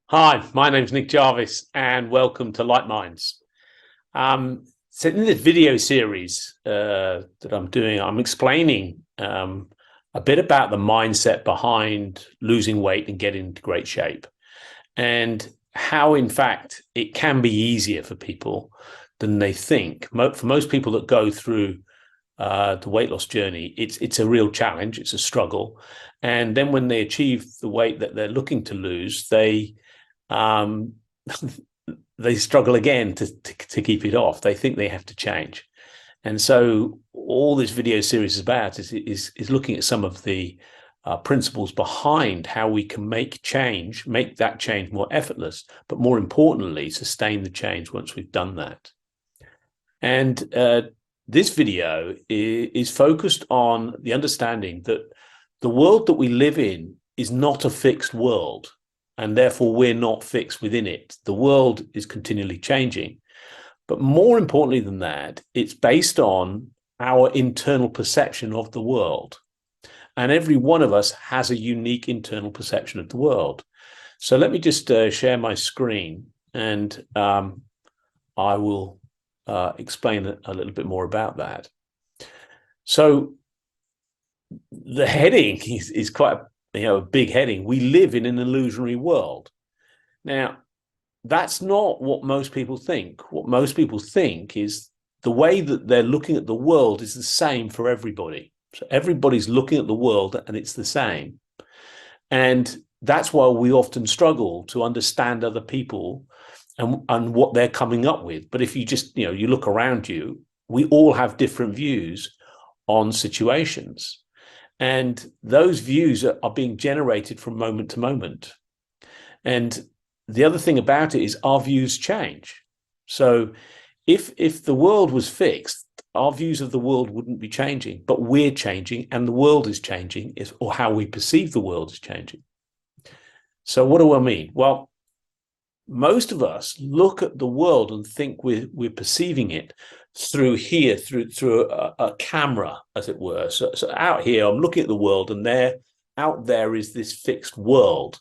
Hi, my name's Nick Jarvis, and welcome to Light Minds. So in this video series that I'm doing, I'm explaining a bit about the mindset behind losing weight and getting into great shape, and how, in fact, it can be easier for people than they think. For most people that go through the weight loss journey, it's a real challenge, it's a struggle, and then when they achieve the weight that they're looking to lose, um, they struggle again to keep it off. They think they have to change. And so all this video series is about is looking at some of the principles behind how we can make that change more effortless, but more importantly, sustain the change once we've done that. And this video is focused on the understanding that the world that we live in is not a fixed world, and therefore we're not fixed within it. The world is continually changing. But more importantly than that, it's based on our internal perception of the world. And every one of us has a unique internal perception of the world. So let me just share my screen, and I will explain a little bit more about that. So the heading is quite a big heading. We live in an illusionary world. Now, that's not what most people think. What most people think is the way that they're looking at the world is the same for everybody. So everybody's looking at the world and it's the same. And that's why we often struggle to understand other people and what they're coming up with. But if you just, you look around you, we all have different views on situations. And those views are being generated from moment to moment. And the other thing about it is our views change. So if the world was fixed, our views of the world wouldn't be changing, but we're changing and the world is changing, or how we perceive the world is changing. So what do I mean? Well, most of us look at the world and think we're perceiving it through a camera, as it were. So out here, I'm looking at the world, and out there is this fixed world.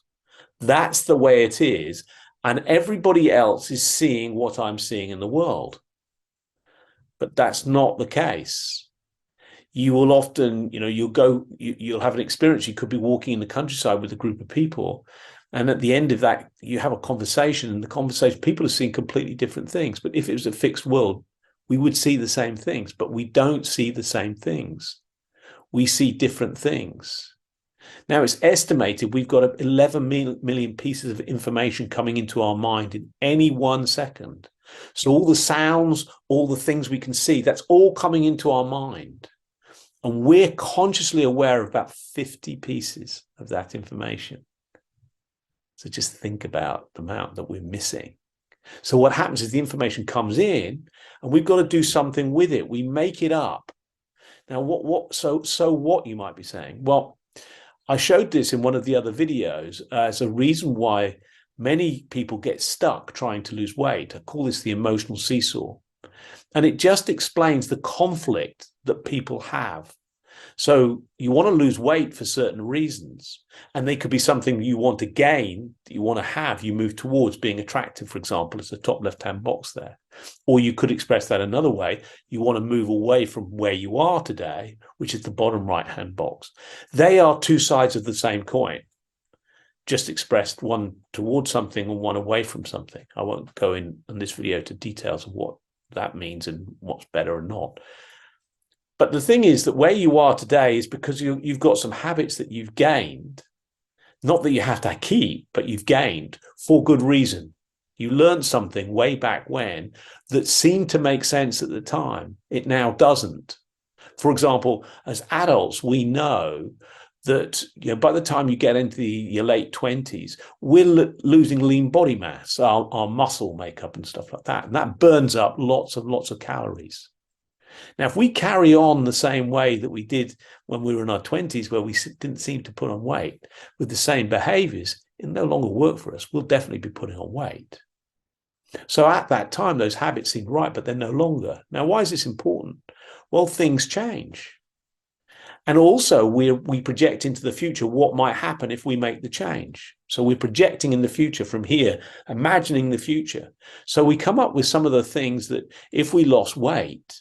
That's the way it is, and everybody else is seeing what I'm seeing in the world. But that's not the case. You will often, you'll have an experience. You could be walking in the countryside with a group of people, and at the end of that, you have a conversation, and the conversation, people are seeing completely different things. But if it was a fixed world, we would see the same things, but we don't see the same things. We see different things. Now, it's estimated we've got 11 million pieces of information coming into our mind in any 1 second. So all the sounds, all the things we can see, that's all coming into our mind. And we're consciously aware of about 50 pieces of that information. So just think about the amount that we're missing. So what happens is the information comes in and we've got to do something with it. We make it up. Now, so what, you might be saying? Well, I showed this in one of the other videos as a reason why many people get stuck trying to lose weight. I call this the emotional seesaw. And it just explains the conflict that people have. So you want to lose weight for certain reasons, and they could be something you want to gain, that you want to have, you move towards being attractive, for example, as the top left-hand box there. Or you could express that another way. You want to move away from where you are today, which is the bottom right-hand box. They are two sides of the same coin, just expressed one towards something and one away from something. I won't go in this video to details of what that means and what's better or not. But the thing is that where you are today is because you've got some habits that you've gained, not that you have to keep, but you've gained for good reason. You learned something way back when that seemed to make sense at the time. It now doesn't. For example, as adults, we know that by the time you get into your late 20s, we're losing lean body mass, our muscle makeup and stuff like that. And that burns up lots of calories. Now, if we carry on the same way that we did when we were in our 20s, where we didn't seem to put on weight with the same behaviors, it no longer work for us. We'll definitely be putting on weight. So at that time, those habits seemed right, but they're no longer. Now, why is this important? Well, things change. And also we project into the future what might happen if we make the change. So we're projecting in the future from here, imagining the future. So we come up with some of the things that if we lost weight,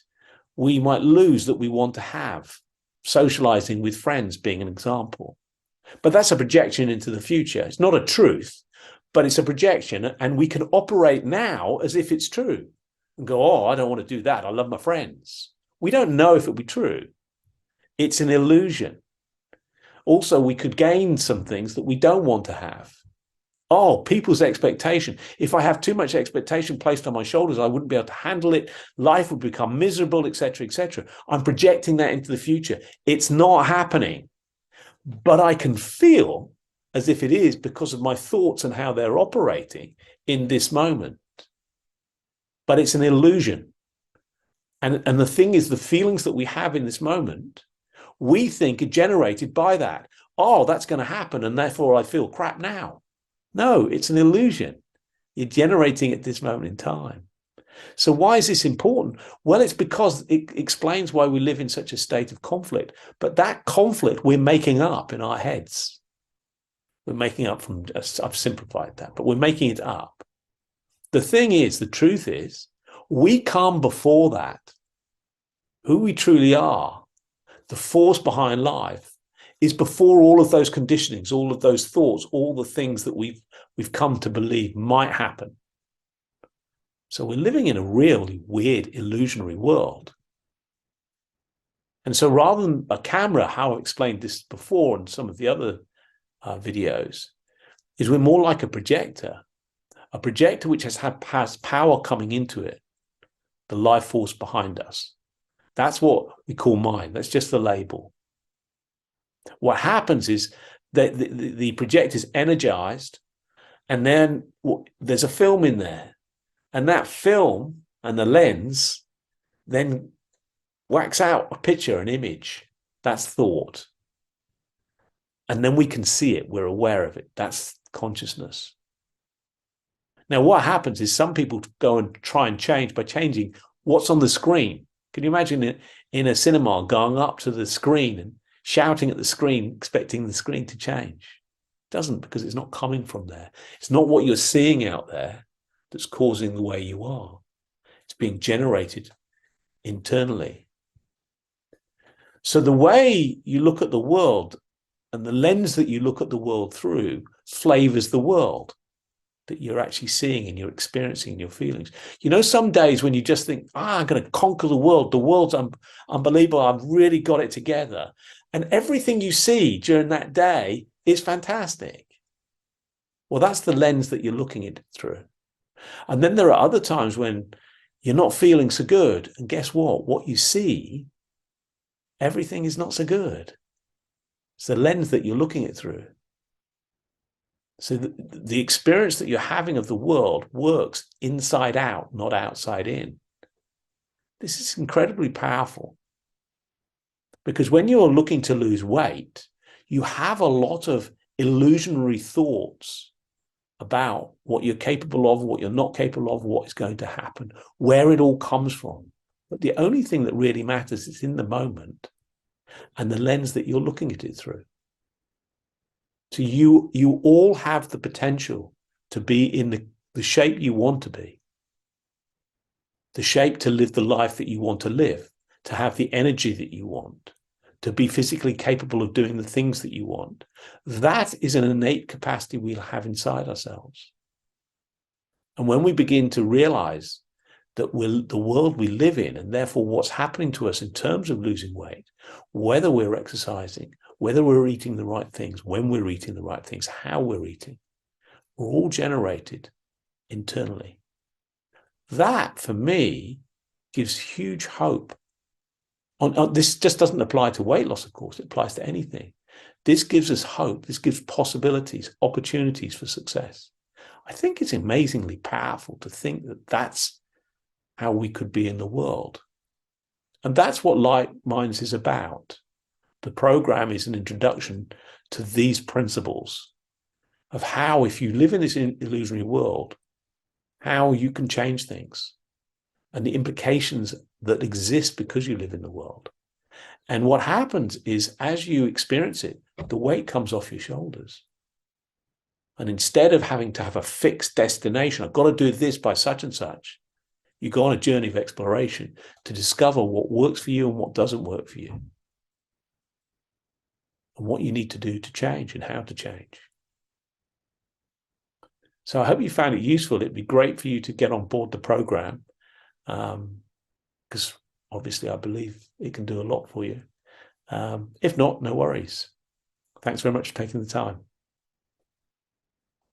we might lose that we want to have. Socializing with friends being an example. But that's a projection into the future. It's not a truth, but it's a projection. And we can operate now as if it's true and go, oh, I don't want to do that. I love my friends. We don't know if it'll be true. It's an illusion. Also, we could gain some things that we don't want to have. Oh, people's expectation. If I have too much expectation placed on my shoulders, I wouldn't be able to handle it. Life would become miserable, etc., etc. I'm projecting that into the future. It's not happening, but I can feel as if it is because of my thoughts and how they're operating in this moment. But it's an illusion. And the thing is, the feelings that we have in this moment, we think are generated by that. Oh, that's going to happen, and therefore I feel crap now. No, it's an illusion. You're generating at this moment in time. So why is this important? Well, it's because it explains why we live in such a state of conflict. But that conflict we're making up in our heads. We're making up from, I've simplified that, but we're making it up. The thing is, the truth is, we come before that. Who we truly are, the force behind life, is before all of those conditionings, all of those thoughts, all the things that we've come to believe might happen. So we're living in a really weird, illusionary world. And so rather than a camera, how I've explained this before in some of the other videos, is we're more like a projector which has power coming into it, the life force behind us. That's what we call mind. That's just the label. What happens is that the projector is energized, and then there's a film in there, and that film and the lens then wax out a picture, an image. That's thought. And then we can see it. We're aware of it. That's consciousness. Now, what happens is some people go and try and change by changing what's on the screen. Can you imagine it in a cinema going up to the screen and shouting at the screen, expecting the screen to change? It doesn't, because it's not coming from there. It's not what you're seeing out there that's causing the way you are. It's being generated internally. So the way you look at the world and the lens that you look at the world through flavors the world that you're actually seeing and you're experiencing in your feelings. You know, some days when you just think, I'm going to conquer the world. The world's unbelievable. I've really got it together. And everything you see during that day is fantastic. Well, that's the lens that you're looking at it through. And then there are other times when you're not feeling so good. And guess what? What you see, everything is not so good. It's the lens that you're looking at it through. So the experience that you're having of the world works inside out, not outside in. This is incredibly powerful, because when you're looking to lose weight, you have a lot of illusionary thoughts about what you're capable of, what you're not capable of, what is going to happen, where it all comes from. But the only thing that really matters is in the moment and the lens that you're looking at it through. So you all have the potential to be in the shape you want to be, the shape to live the life that you want to live, to have the energy that you want, to be physically capable of doing the things that you want. That is an innate capacity we'll have inside ourselves. And when we begin to realize that the world we live in, and therefore what's happening to us in terms of losing weight, whether we're exercising, whether we're eating the right things, when we're eating the right things, how we're eating, we're all generated internally. That, for me, gives huge hope. This just doesn't apply to weight loss, of course. It applies to anything. This gives us hope. This gives possibilities, opportunities for success. I think it's amazingly powerful to think that that's how we could be in the world. And that's what Light Minds is about. The program is an introduction to these principles of how, if you live in this illusionary world, how you can change things and the implications that exist because you live in the world. And what happens is, as you experience it, the weight comes off your shoulders. And instead of having to have a fixed destination, I've got to do this by such and such, you go on a journey of exploration to discover what works for you and what doesn't work for you, and what you need to do to change and how to change. So I hope you found it useful. It'd be great for you to get on board the program, because obviously I believe it can do a lot for you. If not, no worries. Thanks very much for taking the time.